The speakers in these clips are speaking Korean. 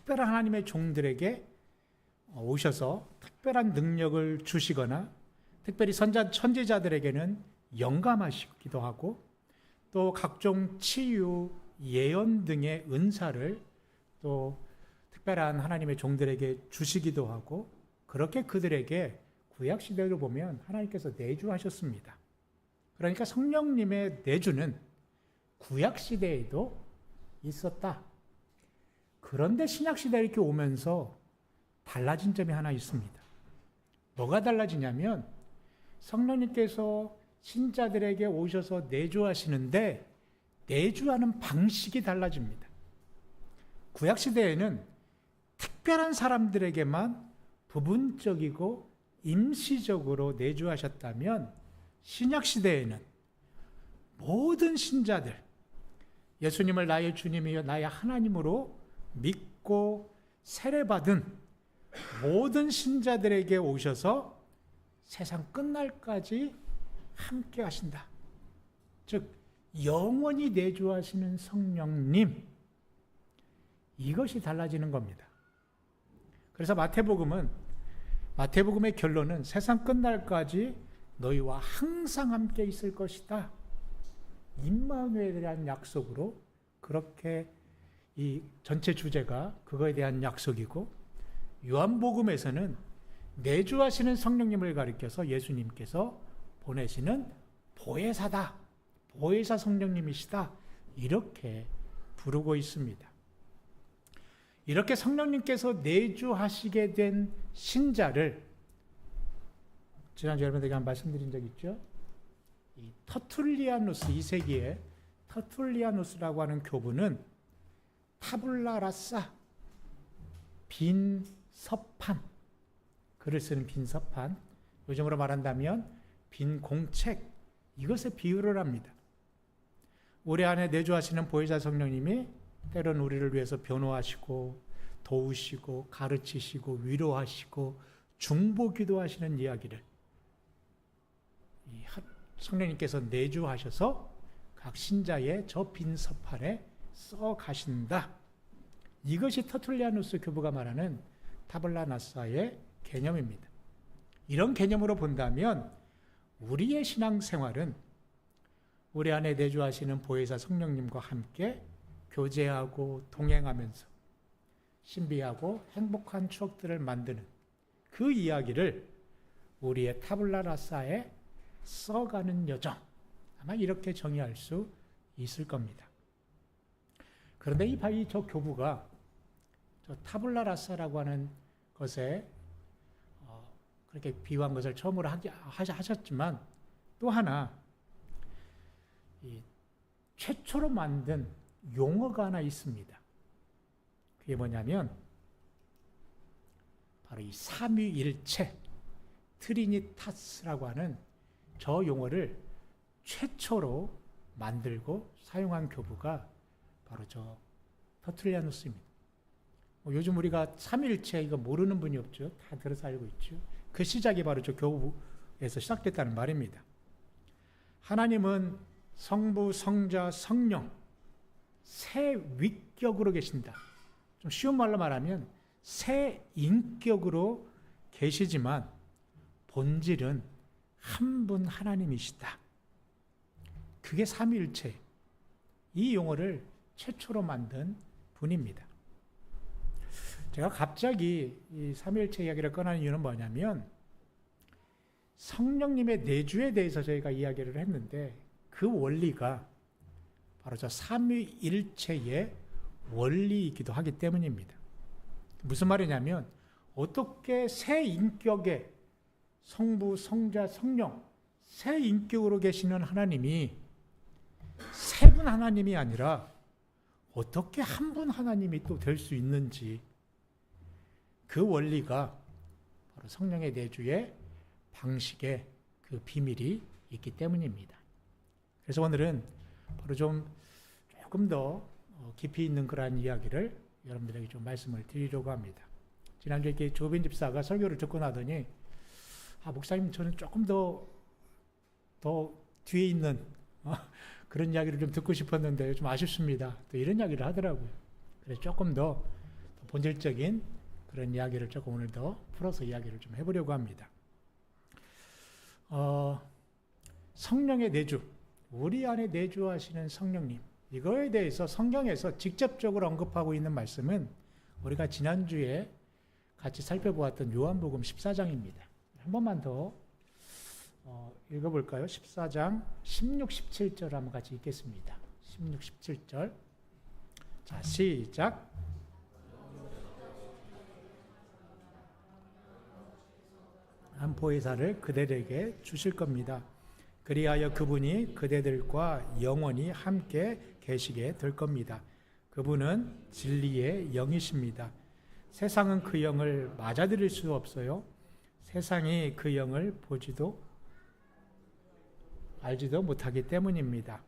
특별한 하나님의 종들에게 오셔서 특별한 능력을 주시거나 특별히 선지자들에게는 영감하시기도 하고 또 각종 치유, 예언 등의 은사를 또 특별한 하나님의 종들에게 주시기도 하고 그렇게 그들에게 구약시대를 보면 하나님께서 내주하셨습니다. 그러니까 성령님의 내주는 구약시대에도 있었다. 그런데 신약시대에 이렇게 오면서 달라진 점이 하나 있습니다. 뭐가 달라지냐면 성령님께서 신자들에게 오셔서 내주하시는데 내주하는 방식이 달라집니다. 구약시대에는 특별한 사람들에게만 부분적이고 임시적으로 내주하셨다면 신약시대에는 모든 신자들, 예수님을 나의 주님이요 나의 하나님으로 믿고 세례받은 모든 신자들에게 오셔서 세상 끝날까지 함께 하신다. 즉 영원히 내주하시는 성령님, 이것이 달라지는 겁니다. 그래서 마태복음의 결론은 세상 끝날까지 너희와 항상 함께 있을 것이다. 임마누엘에 대한 약속으로 그렇게 이 전체 주제가 그거에 대한 약속이고, 요한복음에서는 내주하시는 성령님을 가리켜서 예수님께서 보내시는 보혜사다, 보혜사 성령님이시다, 이렇게 부르고 있습니다. 이렇게 성령님께서 내주하시게 된 신자를 지난주 여러분들에게 한 말씀드린 적 있죠? 이 터툴리아누스, 2세기에 터툴리아누스라고 하는 교부는 타블라 라사, 빈 서판, 글을 쓰는 빈 서판, 요즘으로 말한다면 빈 공책, 이것에 비유를 합니다. 우리 안에 내주하시는 보혜사 성령님이 때로는 우리를 위해서 변호하시고 도우시고 가르치시고 위로하시고 중보기도 하시는 이야기를 성령님께서 내주하셔서 각 신자의 저 빈 서판에 써 가신다. 이것이 터툴리아누스 교부가 말하는 타블라나사의 개념입니다. 이런 개념으로 본다면 우리의 신앙생활은 우리 안에 내주하시는 보혜사 성령님과 함께 교제하고 동행하면서 신비하고 행복한 추억들을 만드는 그 이야기를 우리의 타블라라사에 써가는 여정, 아마 이렇게 정의할 수 있을 겁니다. 그런데 저 교부가 저 타블라라사라고 하는 것에 그렇게 비유한 것을 처음으로 하셨지만 또 하나 최초로 만든 용어가 하나 있습니다. 그게 뭐냐면 바로 이 삼위일체, 트리니타스라고 하는 저 용어를 최초로 만들고 사용한 교부가 바로 저 터툴리아누스입니다. 요즘 우리가 삼위일체 이거 모르는 분이 없죠. 다 들어서 알고 있죠. 그 시작이 바로 저 교부에서 시작됐다는 말입니다. 하나님은 성부, 성자, 성령 세 위격으로 계신다. 좀 쉬운 말로 말하면 세 인격으로 계시지만 본질은 한 분 하나님이시다. 그게 삼위일체. 이 용어를 최초로 만든 분입니다. 제가 갑자기 이 삼위일체 이야기를 꺼내는 이유는 뭐냐면 성령님의 내주에 대해서 저희가 이야기를 했는데 그 원리가 바로 저 삼위일체의 원리이기도 하기 때문입니다. 무슨 말이냐면 어떻게 세 인격의 성부, 성자, 성령 세 인격으로 계시는 하나님이 세 분 하나님이 아니라 어떻게 한 분 하나님이 또 될 수 있는지, 그 원리가 바로 성령의 내주의 방식의 그 비밀이 있기 때문입니다. 그래서 오늘은 바로 조금 더 깊이 있는 그러한 이야기를 여러분들에게 좀 말씀을 드리려고 합니다. 지난주에 이렇게 조빈 집사가 설교를 듣고 나더니 목사님 저는 조금 더 뒤에 있는 그런 이야기를 좀 듣고 싶었는데 좀 아쉽습니다. 또 이런 이야기를 하더라고요. 그래서 조금 더 본질적인 그런 이야기를 조금 오늘 더 풀어서 이야기를 좀 해보려고 합니다. 성령의 내주, 우리 안에 내주하시는 성령님, 이거에 대해서 성경에서 직접적으로 언급하고 있는 말씀은 우리가 지난주에 같이 살펴보았던 요한복음 14장입니다. 한 번만 더 읽어볼까요? 14장 16, 17절 한번 같이 읽겠습니다. 16, 17절. 자, 시작. 한 보혜사를 그대에게 주실 겁니다. 그리하여 그분이 그대들과 영원히 함께 계시게 될 겁니다. 그분은 진리의 영이십니다. 세상은 그 영을 맞아들일 수 없어요. 세상이 그 영을 보지도 알지도 못하기 때문입니다.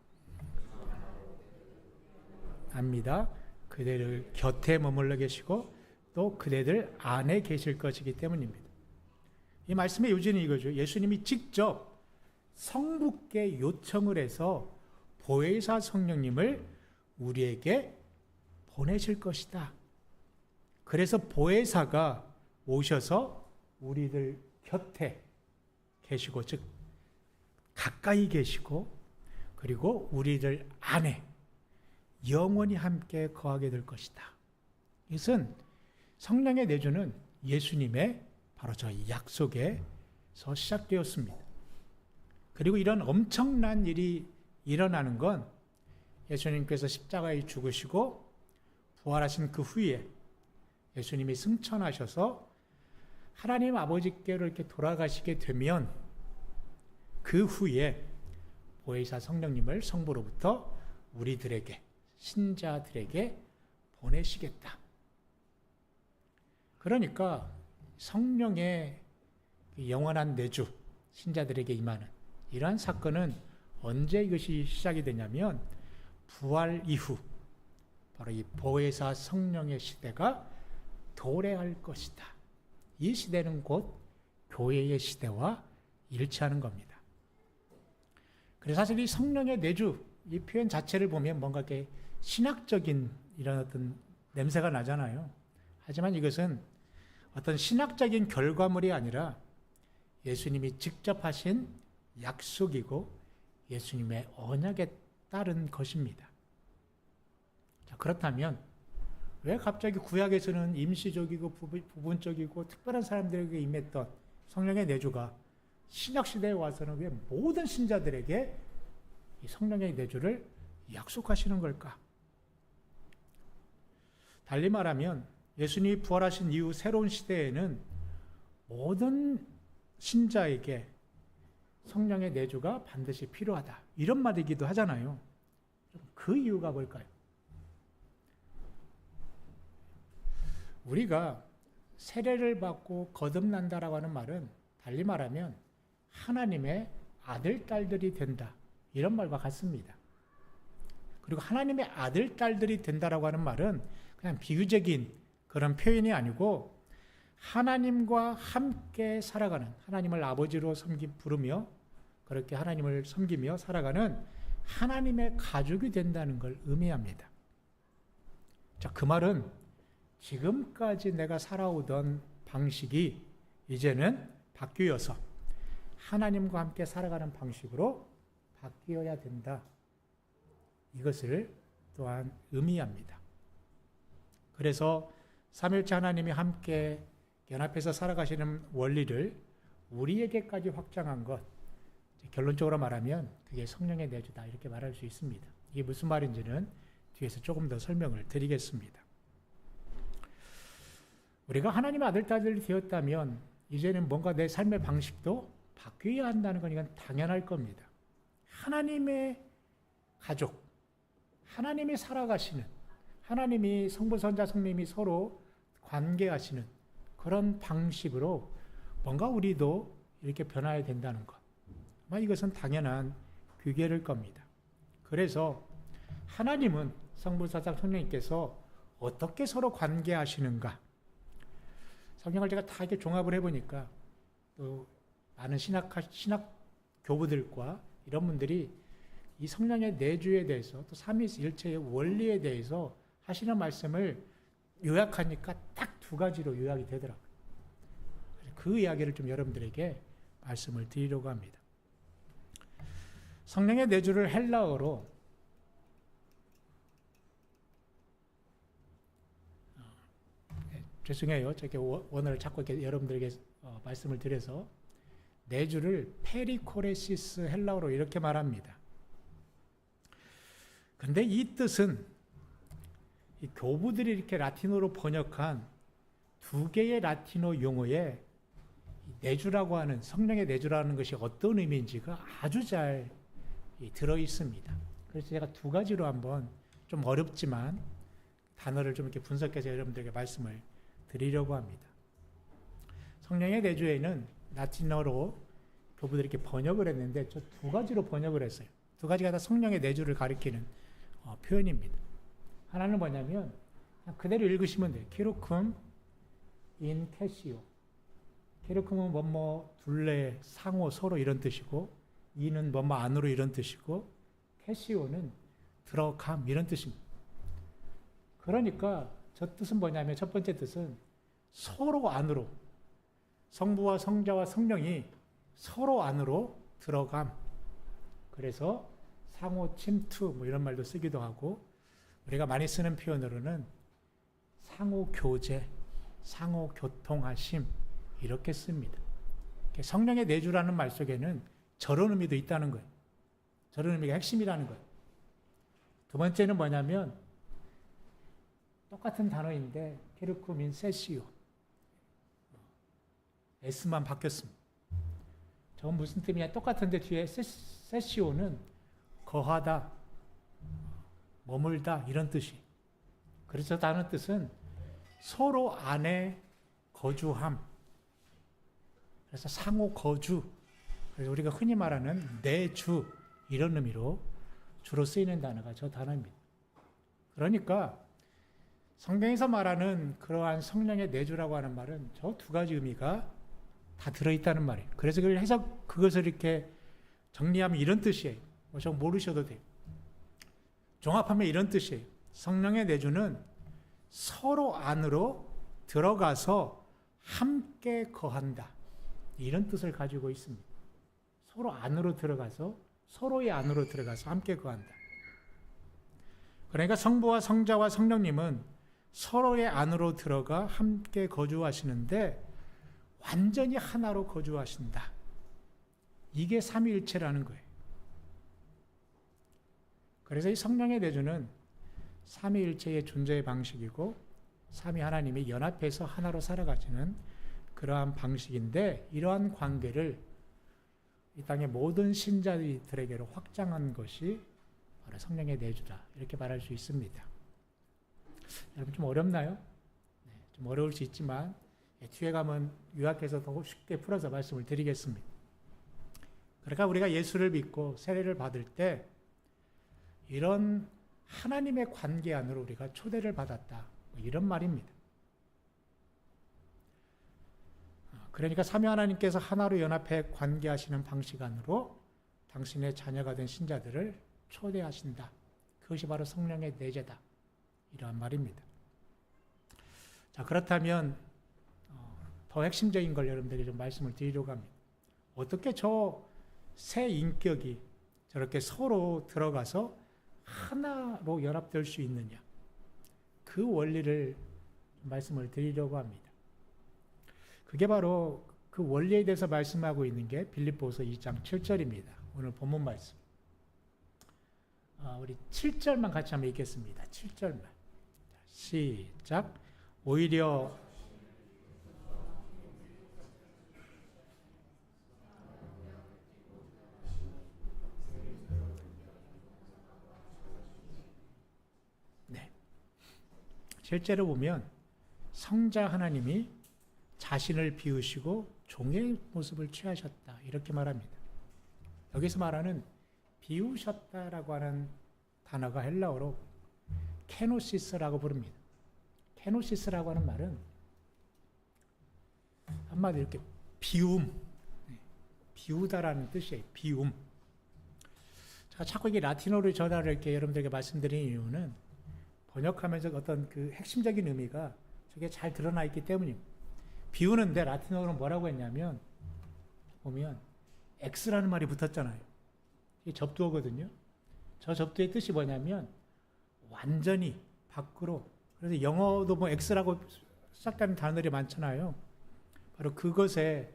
압니다. 그대들 곁에 머물러 계시고 또 그대들 안에 계실 것이기 때문입니다. 이 말씀의 요지는 이거죠. 예수님이 직접 성부께 요청을 해서 보혜사 성령님을 우리에게 보내실 것이다. 그래서 보혜사가 오셔서 우리들 곁에 계시고, 즉 가까이 계시고, 그리고 우리들 안에 영원히 함께 거하게 될 것이다. 이것은 성령의 내주는 예수님의 바로 저 약속에서 시작되었습니다. 그리고 이런 엄청난 일이 일어나는 건 예수님께서 십자가에 죽으시고 부활하신 그 후에 예수님이 승천하셔서 하나님 아버지께로 이렇게 돌아가시게 되면 그 후에 보혜사 성령님을 성부로부터 우리들에게, 신자들에게 보내시겠다. 그러니까 성령의 영원한 내주, 신자들에게 임하는 이러한 사건은 언제 이것이 시작이 되냐면 부활 이후 바로 이 보혜사 성령의 시대가 도래할 것이다. 이 시대는 곧 교회의 시대와 일치하는 겁니다. 그래서 사실 이 성령의 내주, 이 표현 자체를 보면 뭔가 이렇게 신학적인 이런 어떤 냄새가 나잖아요. 하지만 이것은 어떤 신학적인 결과물이 아니라 예수님이 직접 하신 약속이고 예수님의 언약에 따른 것입니다. 자, 그렇다면 왜 갑자기 구약에서는 임시적이고 부분적이고 특별한 사람들에게 임했던 성령의 내주가 신약시대에 와서는 왜 모든 신자들에게 이 성령의 내주를 약속하시는 걸까? 달리 말하면 예수님이 부활하신 이후 새로운 시대에는 모든 신자에게 성령의 내주가 반드시 필요하다. 이런 말이기도 하잖아요. 그 이유가 뭘까요? 우리가 세례를 받고 거듭난다라고 하는 말은 달리 말하면 하나님의 아들, 딸들이 된다. 이런 말과 같습니다. 그리고 하나님의 아들, 딸들이 된다라고 하는 말은 그냥 비유적인 그런 표현이 아니고 하나님과 함께 살아가는, 하나님을 아버지로 부르며 그렇게 하나님을 섬기며 살아가는 하나님의 가족이 된다는 걸 의미합니다. 자, 그 말은 지금까지 내가 살아오던 방식이 이제는 바뀌어서 하나님과 함께 살아가는 방식으로 바뀌어야 된다. 이것을 또한 의미합니다. 그래서 삼위일체 하나님이 함께 연합해서 살아가시는 원리를 우리에게까지 확장한 것, 결론적으로 말하면 그게 성령의 내주다 이렇게 말할 수 있습니다. 이게 무슨 말인지는 뒤에서 조금 더 설명을 드리겠습니다. 우리가 하나님의 아들, 딸들이 되었다면 이제는 뭔가 내 삶의 방식도 바뀌어야 한다는 건 이건 당연할 겁니다. 하나님의 가족, 하나님이 살아가시는, 하나님이 성부, 성자, 성령님이 서로 관계하시는 그런 방식으로 뭔가 우리도 이렇게 변화해야 된다는 것. 아마 이것은 당연한 규례일 겁니다. 그래서 하나님은 성부, 성자, 성령님께서 어떻게 서로 관계하시는가? 성경을 제가 다 이렇게 종합을 해보니까 또 많은 신학 교부들과 이런 분들이 이 성령의 내주에 대해서 또 삼위일체의 원리에 대해서 하시는 말씀을 요약하니까 딱 두 가지로 요약이 되더라고요. 그 이야기를 좀 여러분들에게 말씀을 드리려고 합니다. 성령의 내주를 헬라어로 죄송해요. 저렇게 원어를 자꾸 이렇게 여러분들에게 말씀을 드려서 내주를 페리코레시스 헬라어로 이렇게 말합니다. 근데 이 뜻은 이 교부들이 이렇게 라틴어로 번역한 두 개의 라틴어 용어에 내주라고 하는 성령의 내주라는 것이 어떤 의미인지가 아주 잘 들어 있습니다. 그래서 제가 두 가지로 한번 좀 어렵지만 단어를 좀 이렇게 분석해서 여러분들에게 말씀을 드리려고 합니다. 성령의 내주에는 라틴어로 교부들이 이렇게 번역을 했는데 저 두 가지로 번역을 했어요. 두 가지가 다 성령의 내주를 가리키는 표현입니다. 하나는 뭐냐면 그대로 읽으시면 돼요. 키루쿰 인 캐시오. 키루쿰은 뭐뭐 둘레, 상호, 서로 이런 뜻이고 이는 뭐뭐 안으로 이런 뜻이고 캐시오는 들어감 이런 뜻입니다. 그러니까 저 뜻은 뭐냐면 첫 번째 뜻은 서로 안으로 성부와 성자와 성령이 서로 안으로 들어감. 그래서 상호 침투 뭐 이런 말도 쓰기도 하고 우리가 많이 쓰는 표현으로는 상호 교제, 상호 교통하심 이렇게 씁니다. 성령의 내주라는 말 속에는 저런 의미도 있다는 거예요. 저런 의미가 핵심이라는 거예요. 두 번째는 뭐냐면 똑같은 단어인데 키루쿰인 세시오. S만 바뀌었습니다. 저건 무슨 뜻이냐? 똑같은데 뒤에 세시오는 거하다, 머물다 이런 뜻이. 그래서 다른 뜻은 서로 안에 거주함. 그래서 상호 거주. 그래서 우리가 흔히 말하는 내주 이런 의미로 주로 쓰이는 단어가 저 단어입니다. 그러니까 성경에서 말하는 그러한 성령의 내주라고 하는 말은 저 두 가지 의미가 다 들어있다는 말이에요. 그래서 그것을 이렇게 정리하면 이런 뜻이에요. 좀 모르셔도 돼요. 종합하면 이런 뜻이에요. 성령의 내주는 서로 안으로 들어가서 함께 거한다. 이런 뜻을 가지고 있습니다. 서로 안으로 들어가서 서로의 안으로 들어가서 함께 거한다. 그러니까 성부와 성자와 성령님은 서로의 안으로 들어가 함께 거주하시는데 완전히 하나로 거주하신다. 이게 삼위일체라는 거예요. 그래서 이 성령의 내주는 삼위일체의 존재의 방식이고 삼위 하나님이 연합해서 하나로 살아가시는 그러한 방식인데 이러한 관계를 이 땅의 모든 신자들에게로 확장한 것이 바로 성령의 내주다. 이렇게 말할 수 있습니다. 여러분 좀 어렵나요? 네, 좀 어려울 수 있지만 뒤에 가면 요약해서 더 쉽게 풀어서 말씀을 드리겠습니다. 그러니까 우리가 예수를 믿고 세례를 받을 때 이런 하나님의 관계 안으로 우리가 초대를 받았다. 이런 말입니다. 그러니까 삼위 하나님께서 하나로 연합해 관계하시는 방식 안으로 당신의 자녀가 된 신자들을 초대하신다. 그것이 바로 성령의 내재다. 이러한 말입니다. 자, 그렇다면 더 핵심적인 걸 여러분들에게 좀 말씀을 드리려고 합니다. 어떻게 저 새 인격이 저렇게 서로 들어가서 하나로 연합될 수 있느냐. 그 원리를 말씀을 드리려고 합니다. 그게 바로 그 원리에 대해서 말씀하고 있는 게 빌립보서 2장 7절입니다. 오늘 본문 말씀. 우리 7절만 같이 한번 읽겠습니다. 7절만. 시작. 오히려 실제로 보면 성자 하나님이 자신을 비우시고 종의 모습을 취하셨다. 이렇게 말합니다. 여기서 말하는 비우셨다라고 하는 단어가 헬라어로 케노시스라고 부릅니다. 케노시스라고 하는 말은 한마디로 이렇게 비우다라는 뜻이에요. 비움. 제가 자꾸 이게 라틴어로 전화를 이렇게 여러분들에게 말씀드리는 이유는 번역하면서 어떤 그 핵심적인 의미가 저게 잘 드러나 있기 때문입니다. 비우는데 라틴어로 뭐라고 했냐면 보면 X라는 말이 붙었잖아요. 이게 접두어거든요. 저 접두의 뜻이 뭐냐면 완전히 밖으로. 그래서 영어도 뭐 X라고 시작하는 단어들이 많잖아요. 바로 그것에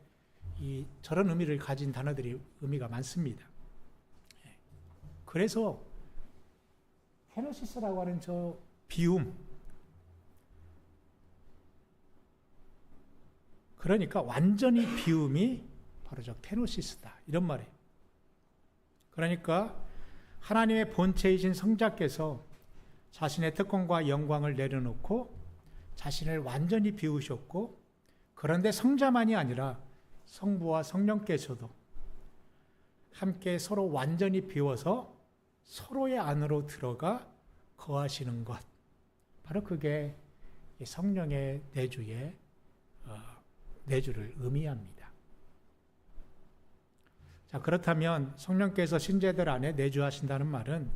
저런 의미를 가진 단어들이 의미가 많습니다. 그래서 헤노시스라고 하는 저 비움, 그러니까 완전히 비움이 바로 저 케노시스다 이런 말이에요. 그러니까 하나님의 본체이신 성자께서 자신의 특권과 영광을 내려놓고 자신을 완전히 비우셨고, 그런데 성자만이 아니라 성부와 성령께서도 함께 서로 완전히 비워서 서로의 안으로 들어가 거하시는 것, 바로 그게 성령의 내주를 의미합니다. 자, 그렇다면 성령께서 신자들 안에 내주하신다는 말은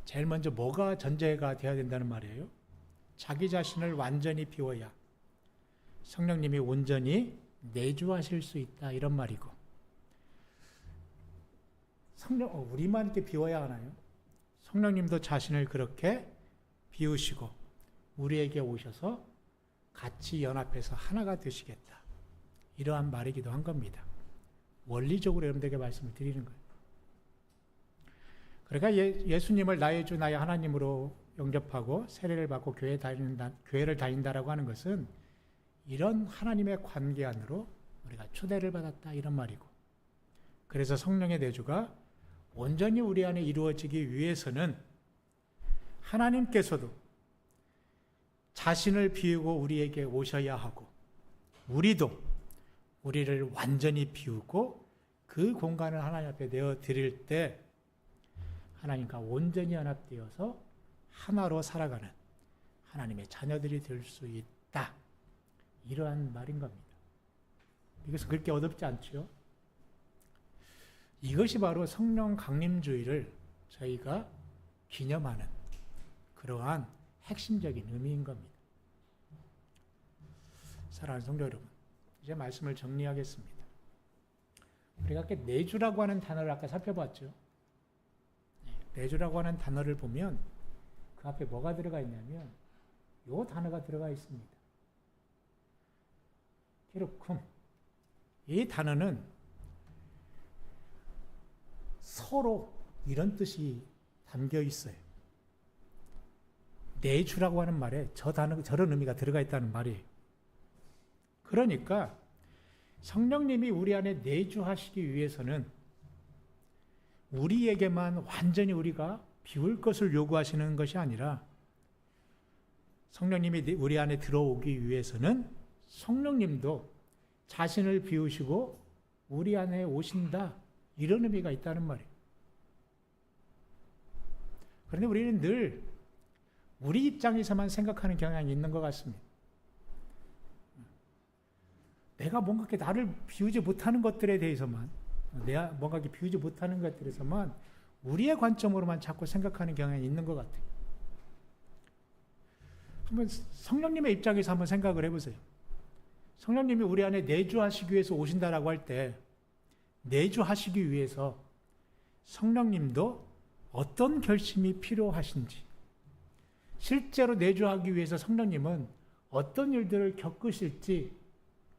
제일 먼저 뭐가 전제가 되어야 된다는 말이에요? 자기 자신을 완전히 비워야 성령님이 온전히 내주하실 수 있다 이런 말이고, 우리만 이렇게 비워야 하나요? 성령님도 자신을 그렇게 비우시고 우리에게 오셔서 같이 연합해서 하나가 되시겠다, 이러한 말이기도 한 겁니다. 원리적으로 여러분들에게 말씀을 드리는 거예요. 그러니까 예수님을 나의 주 나의 하나님으로 영접하고 세례를 받고 교회를 다닌다라고 하는 것은 이런 하나님의 관계 안으로 우리가 초대를 받았다 이런 말이고, 그래서 성령의 내주가 온전히 우리 안에 이루어지기 위해서는 하나님께서도 자신을 비우고 우리에게 오셔야 하고, 우리도 우리를 완전히 비우고 그 공간을 하나님 앞에 내어 드릴 때 하나님과 온전히 연합되어서 하나로 살아가는 하나님의 자녀들이 될 수 있다, 이러한 말인 겁니다. 이것은 그렇게 어렵지 않죠? 이것이 바로 성령 강림주의를 저희가 기념하는 그러한 핵심적인 의미인 겁니다. 사랑하는 성도 여러분, 이제 말씀을 정리하겠습니다. 우리가 아까 내주라고 하는 단어를 아까 살펴봤죠. 내주라고 하는 단어를 보면 그 앞에 뭐가 들어가 있냐면 이 단어가 들어가 있습니다. 키르쿰. 이 단어는 서로 이런 뜻이 담겨 있어요. 내주라고 하는 말에 저런 의미가 들어가 있다는 말이에요. 그러니까 성령님이 우리 안에 내주하시기 위해서는 우리에게만 완전히 우리가 비울 것을 요구하시는 것이 아니라 성령님이 우리 안에 들어오기 위해서는 성령님도 자신을 비우시고 우리 안에 오신다, 이런 의미가 있다는 말이에요. 그런데 우리는 늘 우리 입장에서만 생각하는 경향이 있는 것 같습니다. 내가 뭔가 이렇게 나를 비우지 못하는 것들에 대해서만, 내가 뭔가 이렇게 비우지 못하는 것들에서만 우리의 관점으로만 자꾸 생각하는 경향이 있는 것 같아요. 한번 성령님의 입장에서 한번 생각을 해보세요. 성령님이 우리 안에 내주하시기 위해서 오신다라고 할 때, 내주하시기 위해서 성령님도 어떤 결심이 필요하신지, 실제로 내주하기 위해서 성령님은 어떤 일들을 겪으실지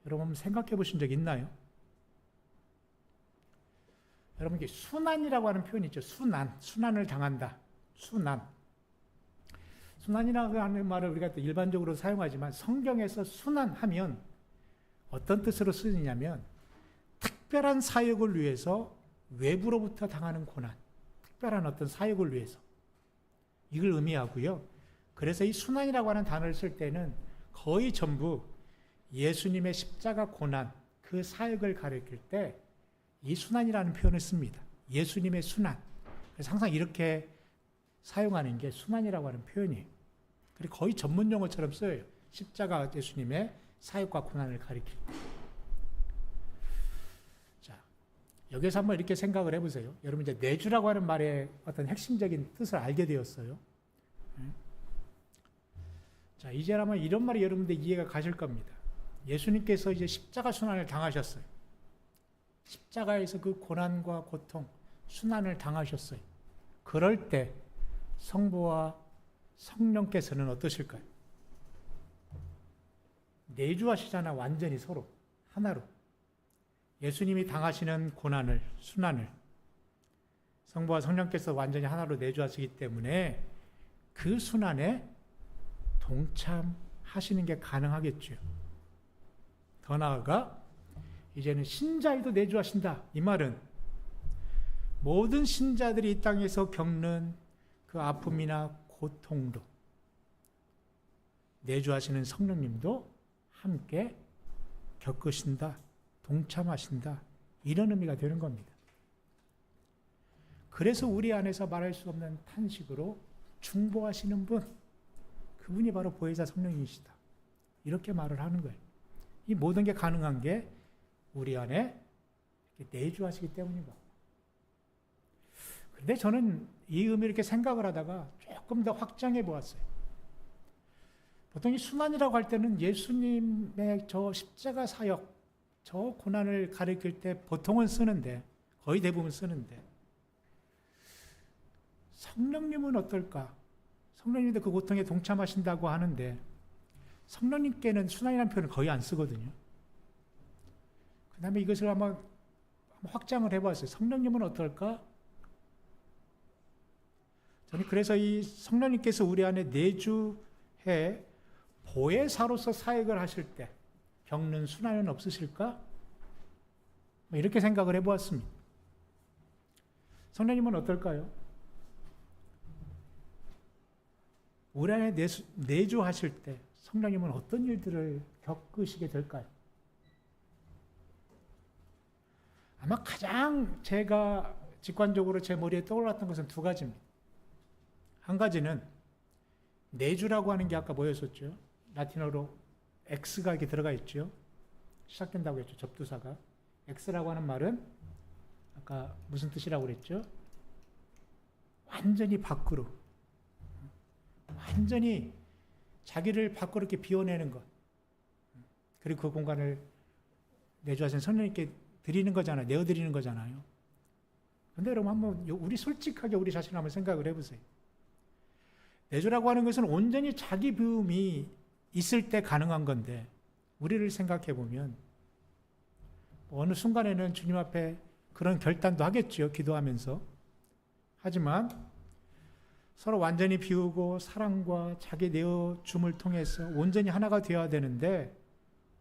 여러분 생각해 보신 적 있나요? 여러분, 이게 순환이라고 하는 표현이 있죠. 순환을 당한다. 순환이라고 하는 말을 우리가 또 일반적으로 사용하지만 성경에서 순환하면 어떤 뜻으로 쓰느냐면 특별한 사역을 위해서 외부로부터 당하는 고난, 특별한 어떤 사역을 위해서, 이걸 의미하고요. 그래서 이 순환이라고 하는 단어를 쓸 때는 거의 전부 예수님의 십자가 고난, 그 사역을 가리킬 때 이 순환이라는 표현을 씁니다. 예수님의 순환. 그래서 항상 이렇게 사용하는 게 순환이라고 하는 표현이에요. 그리고 거의 전문 용어처럼 써요. 십자가 예수님의 사역과 고난을 가리킬 때. 자, 여기서 한번 이렇게 생각을 해보세요. 여러분, 이제 내주라고 하는 말의 어떤 핵심적인 뜻을 알게 되었어요. 자, 이제라면 이런 말이 여러분들 이해가 가실 겁니다. 예수님께서 이제 십자가 순환을 당하셨어요. 십자가에서 그 고난과 고통, 순환을 당하셨어요. 그럴 때 성부와 성령께서는 어떠실까요? 내주하시잖아, 완전히 서로 하나로. 예수님이 당하시는 고난을, 순환을 성부와 성령께서 완전히 하나로 내주하시기 때문에 그 순환에 동참하시는 게 가능하겠죠. 더 나아가 이제는 신자에도 내주하신다. 이 말은 모든 신자들이 이 땅에서 겪는 그 아픔이나 고통도 내주하시는 성령님도 함께 겪으신다, 동참하신다, 이런 의미가 되는 겁니다. 그래서 우리 안에서 말할 수 없는 탄식으로 중보하시는 분, 그분이 바로 보혜사 성령이시다, 이렇게 말을 하는 거예요. 이 모든 게 가능한 게 우리 안에 내주하시기 때문인 겁니다. 그런데 저는 이 의미를 이렇게 생각을 하다가 조금 더 확장해 보았어요. 보통 이 순환이라고 할 때는 예수님의 저 십자가 사역, 저 고난을 가리킬 때 보통은 쓰는데, 거의 대부분 쓰는데, 성령님은 어떨까? 성령님도 그 고통에 동참하신다고 하는데, 성령님께는 순환이라는 표현을 거의 안 쓰거든요. 그 다음에 이것을 한번 확장을 해봤어요. 성령님은 어떨까? 저는 그래서 이 성령님께서 우리 안에 내주해 보혜사로서 사역을 하실 때 겪는 순환은 없으실까? 이렇게 생각을 해보았습니다. 성령님은 어떨까요? 우리 안에 내주하실 때 성령님은 어떤 일들을 겪으시게 될까요? 아마 가장 제가 직관적으로 제 머리에 떠올랐던 것은 두 가지입니다. 한 가지는 내주라고 하는 게 아까 뭐였었죠? 라틴어로 X가 이렇게 들어가 있죠. 시작된다고 했죠. 접두사가. X라고 하는 말은 아까 무슨 뜻이라고 그랬죠? 완전히 밖으로. 완전히 자기를 밖으로 이렇게 비워내는 것. 그리고 그 공간을 내주하신 성령님께 드리는 거잖아요. 내어드리는 거잖아요. 근데 여러분 한번 우리 솔직하게 우리 자신을 한번 생각을 해보세요. 내주라고 하는 것은 온전히 자기 비움이 있을 때 가능한 건데, 우리를 생각해 보면 어느 순간에는 주님 앞에 그런 결단도 하겠죠. 기도하면서. 하지만 서로 완전히 비우고 사랑과 자기 내어줌을 통해서 온전히 하나가 되어야 되는데,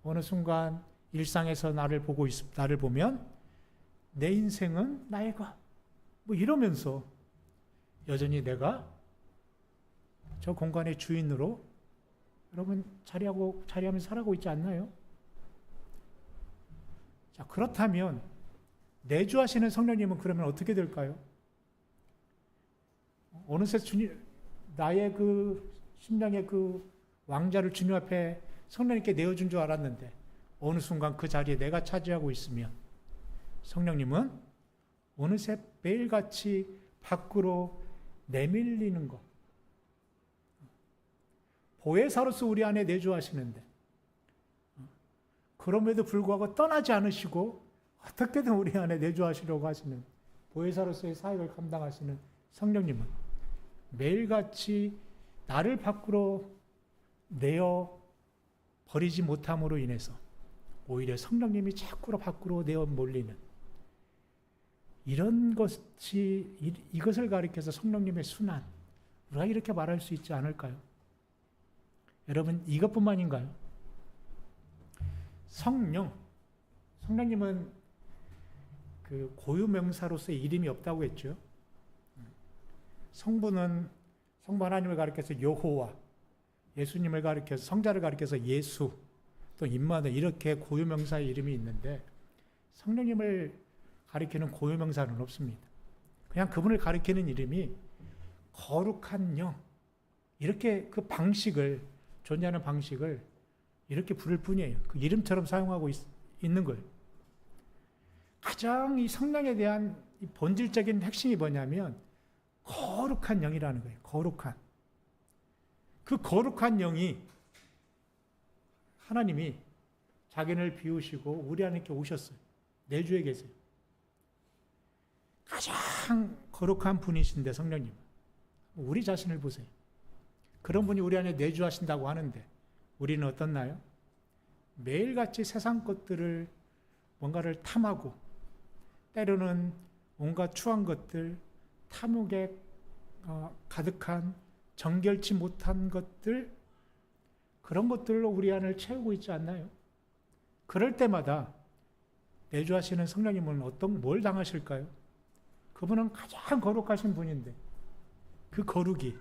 어느 순간 일상에서 나를 보면 내 인생은 나의 것, 뭐 이러면서 여전히 내가 저 공간의 주인으로 여러분 자리하면서 살아가고 있지 않나요? 자, 그렇다면 내주하시는 성령님은 그러면 어떻게 될까요? 어느새 주님, 나의 그 심령의 그 왕자를 주님 앞에 성령님께 내어준 줄 알았는데, 어느 순간 그 자리에 내가 차지하고 있으면 성령님은 어느새 매일같이 밖으로 내밀리는 것. 보혜사로서 우리 안에 내주하시는데, 그럼에도 불구하고 떠나지 않으시고 어떻게든 우리 안에 내주하시려고 하시는 보혜사로서의 사역을 감당하시는 성령님은 매일같이 나를 밖으로 내어 버리지 못함으로 인해서 오히려 성령님이 자꾸로 밖으로 내어 몰리는, 이런 이것을 가리켜서 성령님의 순환, 우리가 이렇게 말할 수 있지 않을까요? 여러분, 이것뿐만인가요? 성령님은 그 고유명사로서의 이름이 없다고 했죠. 성부 하나님을 가리켜서 여호와, 예수님을 가리켜서, 성자를 가리켜서 예수, 또 임마누엘, 이렇게 고유명사의 이름이 있는데, 성령님을 가리키는 고유명사는 없습니다. 그냥 그분을 가리키는 이름이 거룩한 영, 이렇게 그 존재하는 방식을 이렇게 부를 뿐이에요. 그 이름처럼 사용하고 있는 거예요. 가장 이 성령에 대한 이 본질적인 핵심이 뭐냐면 거룩한 영이라는 거예요. 거룩한. 그 거룩한 영이 하나님이 자기를 비우시고 우리 안에 이렇게 오셨어요. 내주에 계세요. 가장 거룩한 분이신데 성령님, 우리 자신을 보세요. 그런 분이 우리 안에 내주하신다고 하는데 우리는 어떻나요? 매일같이 세상 것들을 뭔가를 탐하고 때로는 온갖 추한 것들, 탐욕에 가득한 정결치 못한 것들, 그런 것들로 우리 안을 채우고 있지 않나요? 그럴 때마다 내주하시는 성령님은 뭘 당하실까요? 그분은 가장 거룩하신 분인데 그 거룩이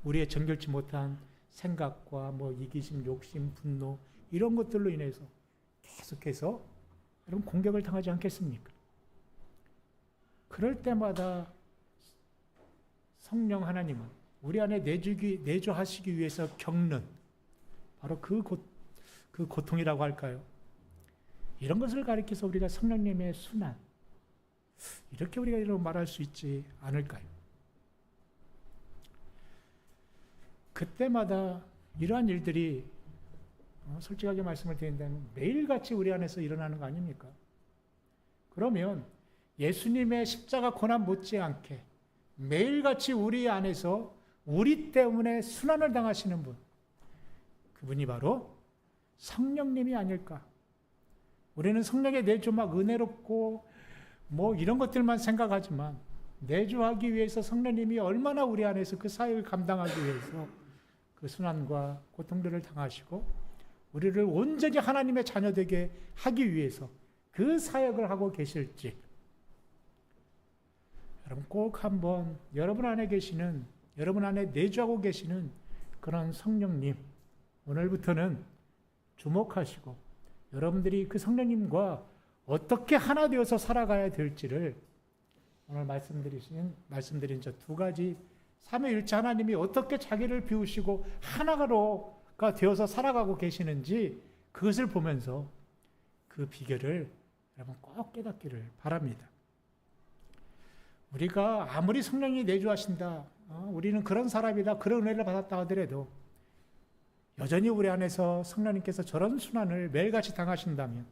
우리의 정결치 못한 생각과 이기심, 욕심, 분노 이런 것들로 인해서 계속해서 여러분 공격을 당하지 않겠습니까? 그럴 때마다 성령 하나님은 우리 안에 내주하시기 위해서 겪는 바로 그 고통이라고 할까요? 이런 것을 가리켜서 우리가 성령님의 순환, 이렇게 우리가 이런 말할 수 있지 않을까요? 그때마다 이러한 일들이 솔직하게 말씀을 드린다면 매일같이 우리 안에서 일어나는 거 아닙니까? 그러면 예수님의 십자가 고난 못지않게 매일같이 우리 안에서 우리 때문에 순환을 당하시는 분, 그분이 바로 성령님이 아닐까. 우리는 성령의 내주 은혜롭고 이런 것들만 생각하지만 내주하기 위해서 성령님이 얼마나 우리 안에서 그 사역을 감당하기 위해서 그 순환과 고통들을 당하시고 우리를 온전히 하나님의 자녀 되게 하기 위해서 그 사역을 하고 계실지 여러분 꼭 한번 여러분 안에 내주하고 계시는 그런 성령님 오늘부터는 주목하시고 여러분들이 그 성령님과 어떻게 하나 되어서 살아가야 될지를 오늘 말씀드린 저 두 가지 삼위일체 하나님이 어떻게 자기를 비우시고 하나가 되어서 살아가고 계시는지 그것을 보면서 그 비결을 여러분 꼭 깨닫기를 바랍니다. 우리가 아무리 성령이 내주하신다, 우리는 그런 사람이다, 그런 은혜를 받았다 하더라도 여전히 우리 안에서 성령님께서 저런 순환을 매일같이 당하신다면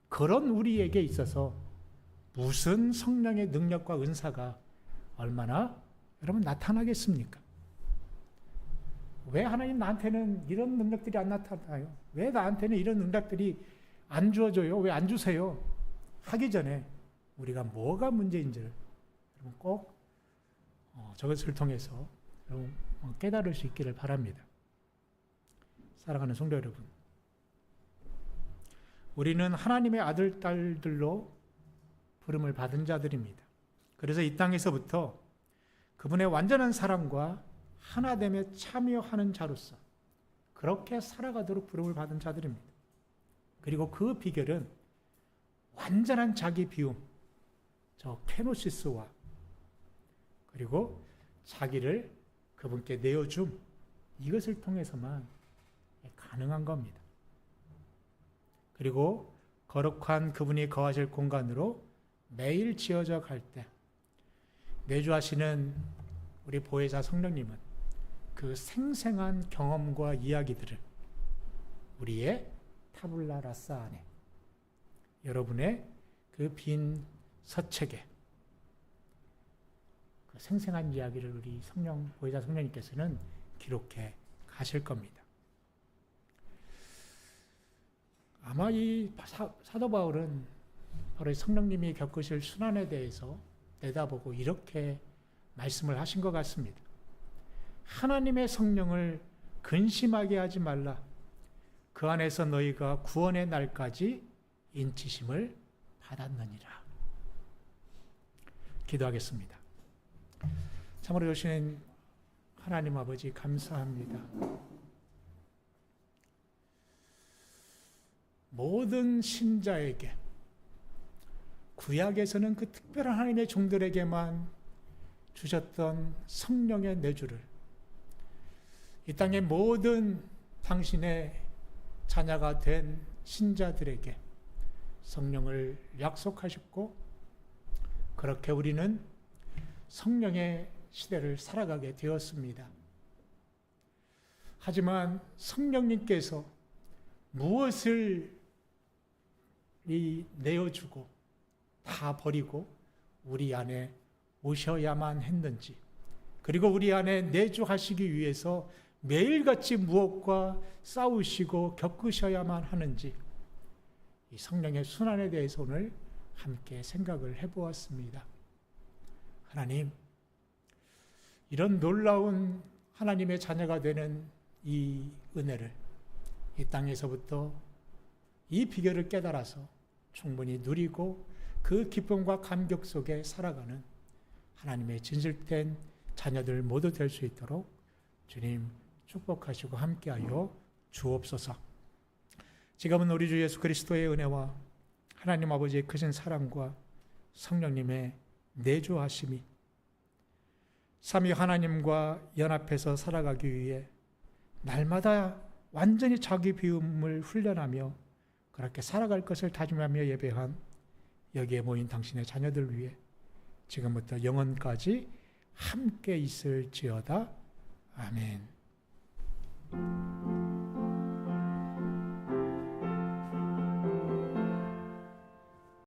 그런 우리에게 있어서 무슨 성령의 능력과 은사가 얼마나 여러분 나타나겠습니까? 왜 하나님 나한테는 이런 능력들이 안 나타나요? 왜 나한테는 이런 능력들이 안 주어져요? 왜 안 주세요? 하기 전에 우리가 뭐가 문제인지를 여러분 꼭 저것을 통해서 여러분 깨달을 수 있기를 바랍니다. 사랑하는 성도 여러분, 우리는 하나님의 아들, 딸들로 부름을 받은 자들입니다. 그래서 이 땅에서부터 그분의 완전한 사랑과 하나됨에 참여하는 자로서 그렇게 살아가도록 부름을 받은 자들입니다. 그리고 그 비결은 완전한 자기 비움, 저 케노시스와 그리고 자기를 그분께 내어줌, 이것을 통해서만 가능한 겁니다. 그리고 거룩한 그분이 거하실 공간으로 매일 지어져 갈 때 내주하시는 우리 보혜사 성령님은 그 생생한 경험과 이야기들을 우리의 타블라 라사 안에 여러분의 그 빈 서책에 그 생생한 이야기를 우리 보혜사 성령님께서는 기록해 가실 겁니다. 아마 이 사도 바울은 바로 성령님이 겪으실 순환에 대해서 내다보고 이렇게 말씀을 하신 것 같습니다. 하나님의 성령을 근심하게 하지 말라. 그 안에서 너희가 구원의 날까지 인치심을 받았느니라. 기도하겠습니다. 참으로 여신 하나님 아버지 감사합니다. 모든 신자에게 구약에서는 그 특별한 하나님의 종들에게만 주셨던 성령의 내주를 이 땅의 모든 당신의 자녀가 된 신자들에게 성령을 약속하셨고 그렇게 우리는 성령의 시대를 살아가게 되었습니다. 하지만 성령님께서 무엇을 내어주고 다 버리고 우리 안에 오셔야만 했는지, 그리고 우리 안에 내주하시기 위해서 매일같이 무엇과 싸우시고 겪으셔야만 하는지, 이 성령의 순환에 대해서 오늘 함께 생각을 해보았습니다. 하나님, 이런 놀라운 하나님의 자녀가 되는 이 은혜를 이 땅에서부터 이 비결을 깨달아서 충분히 누리고 그 기쁨과 감격 속에 살아가는 하나님의 진실된 자녀들 모두 될 수 있도록 주님 축복하시고 함께하여 주옵소서. 지금은 우리 주 예수 그리스도의 은혜와 하나님 아버지의 크신 사랑과 성령님의 내주하심이 삼위 하나님과 연합해서 살아가기 위해 날마다 완전히 자기 비움을 훈련하며 그렇게 살아갈 것을 다짐하며 예배한 여기에 모인 당신의 자녀들 위해 지금부터 영원까지 함께 있을지어다. 아멘.